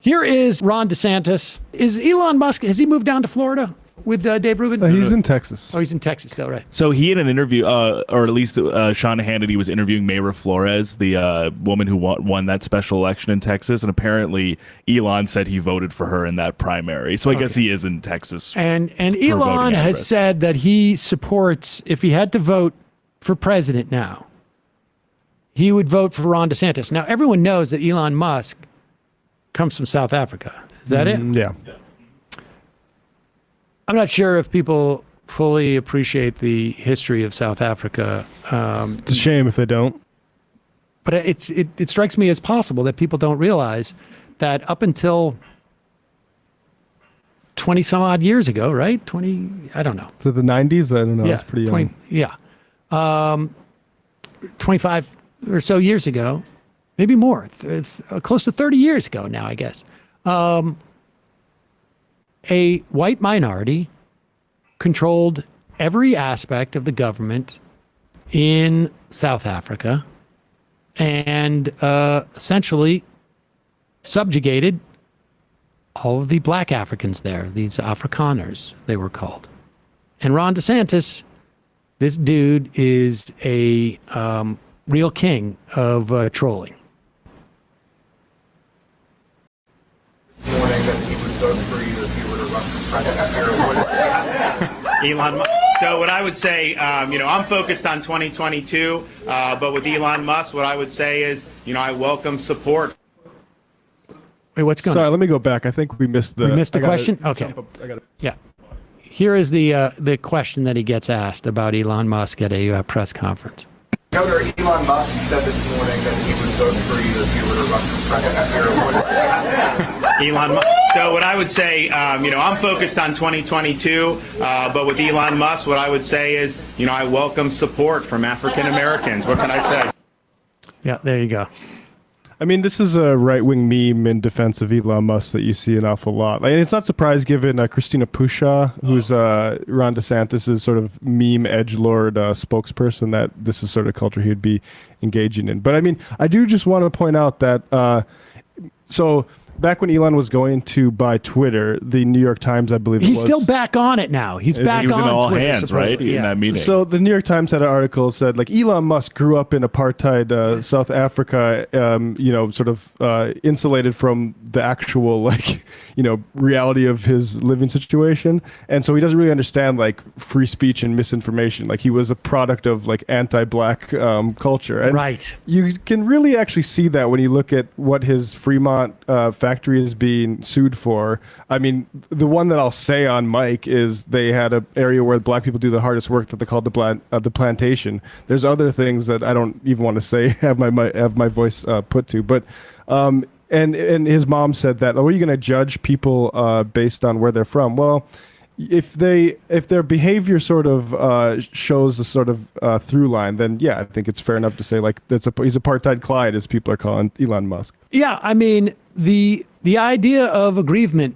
Here is Ron DeSantis. Is Elon Musk, has he moved down to Florida with Dave Rubin? He's in Texas. Oh, he's in Texas, though, right? So he had an interview, or at least Sean Hannity was interviewing Mayra Flores, the woman who won that special election in Texas, and apparently Elon said he voted for her in that primary. So I guess he is in Texas. And Elon has said that he supports, if he had to vote for president now, he would vote for Ron DeSantis. Now, everyone knows that Elon Musk comes from South Africa. Is that it? Yeah. I'm not sure if people fully appreciate the history of South Africa. It's a shame if they don't. But it strikes me as possible that people don't realize that up until 20 some odd years ago, right? 20, I don't know. So the 90s? I don't know. Yeah, It's pretty young. 25 or so years ago, maybe more, close to 30 years ago now, I guess. A white minority controlled every aspect of the government in South Africa and essentially subjugated all of the black Africans there, these Afrikaners, they were called. And Ron DeSantis, this dude is a real king of trolling. Morning that he would vote for you if you were to run for president. Elon Musk. So what I would say, I'm focused on 2022, but with Elon Musk, what I would say is, I welcome support. Wait, what's going on? Sorry, let me go back. I think we missed the question? Okay. Yeah. Here is the question that he gets asked about Elon Musk at a press conference. Governor Elon Musk said this morning that he would vote for you if you were to run for president. Elon Musk. So what I would say, I'm focused on 2022, but with Elon Musk, what I would say is, I welcome support from African Americans. What can I say? Yeah, there you go. I mean, this is a right-wing meme in defense of Elon Musk that you see an awful lot. And it's not surprised given Christina Pusha, who's Ron DeSantis' sort of meme edgelord spokesperson, that this is sort of culture he'd be engaging in. But I mean, I do just want to point out that, so back when Elon was going to buy Twitter, the New York Times, I believe he's still back on it now. He's back on Twitter. He was in all hands, supposedly. right? In that meeting. So the New York Times had an article that said, like, Elon Musk grew up in apartheid South Africa, sort of insulated from the actual, reality of his living situation. And so he doesn't really understand, like, free speech and misinformation. Like, he was a product of, like, anti-black culture. And right. You can really actually see that when you look at what his Fremont factory is being sued for. I mean, the one that I'll say on mic is they had an area where black people do the hardest work that they call the plantation. There's other things that I don't even want to say, have my voice put to, but and his mom said that, are you going to judge people based on where they're from? Well, if their behavior sort of shows a sort of through line, then yeah, I think it's fair enough to say, like, he's apartheid Clyde, as people are calling Elon Musk. Yeah, I mean, the idea of aggrievement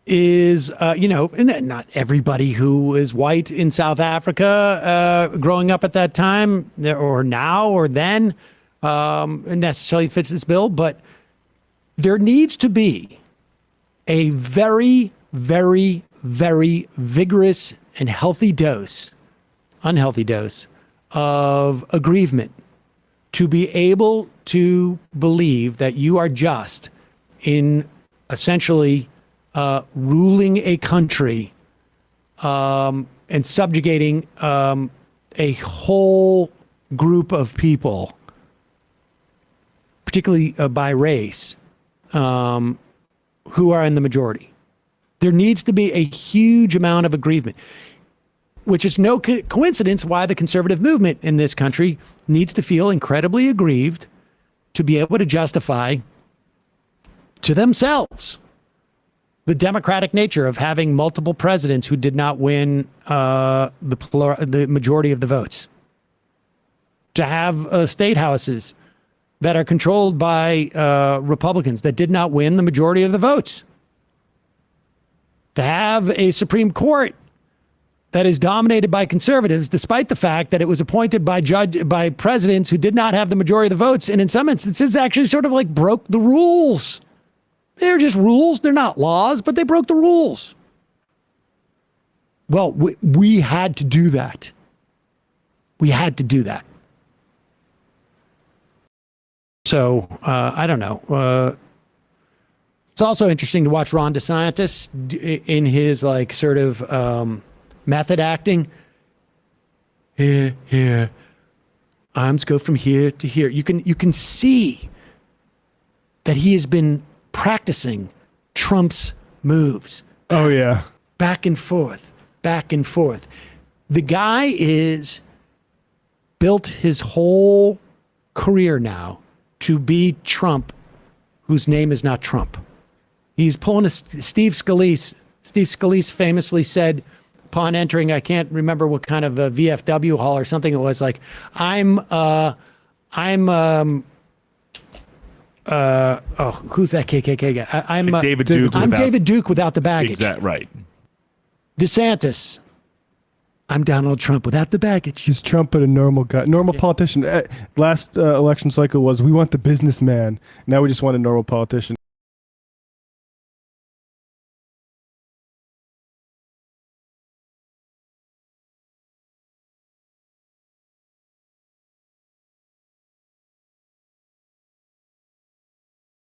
is, not everybody who is white in South Africa growing up at that time or now or then necessarily fits this bill, but there needs to be a very, very, very vigorous and unhealthy dose of aggrievement to be able to believe that you are just in essentially ruling a country and subjugating a whole group of people, particularly by race, who are in the majority. There needs to be a huge amount of aggrievement, which is no coincidence why the conservative movement in this country needs to feel incredibly aggrieved to be able to justify to themselves the democratic nature of having multiple presidents who did not win the majority of the votes, to have state houses that are controlled by Republicans that did not win the majority of the votes, to have a Supreme Court that is dominated by conservatives, despite the fact that it was appointed by presidents who did not have the majority of the votes, and in some instances actually sort of like broke the rules They're just rules. They're not laws, but they broke the rules. Well, we had to do that. We had to do that. So I don't know. It's also interesting to watch Ron DeSantis in his like sort of method acting. Here, arms go from here to here. You can see that he has been practicing Trump's moves. Oh yeah, Back and forth, back and forth. The guy is built his whole career now to be Trump, whose name is not Trump. He's pulling a Steve Scalise. Steve Scalise famously said upon entering, I can't remember what kind of a VFW hall or something it was, like, who's that KKK guy? I'm David Duke. I'm David Duke without the baggage. Exactly right. DeSantis, I'm Donald Trump without the baggage. he's Trump, but a normal guy, normal politician. Last election cycle was we want the businessman. Now we just want a normal politician.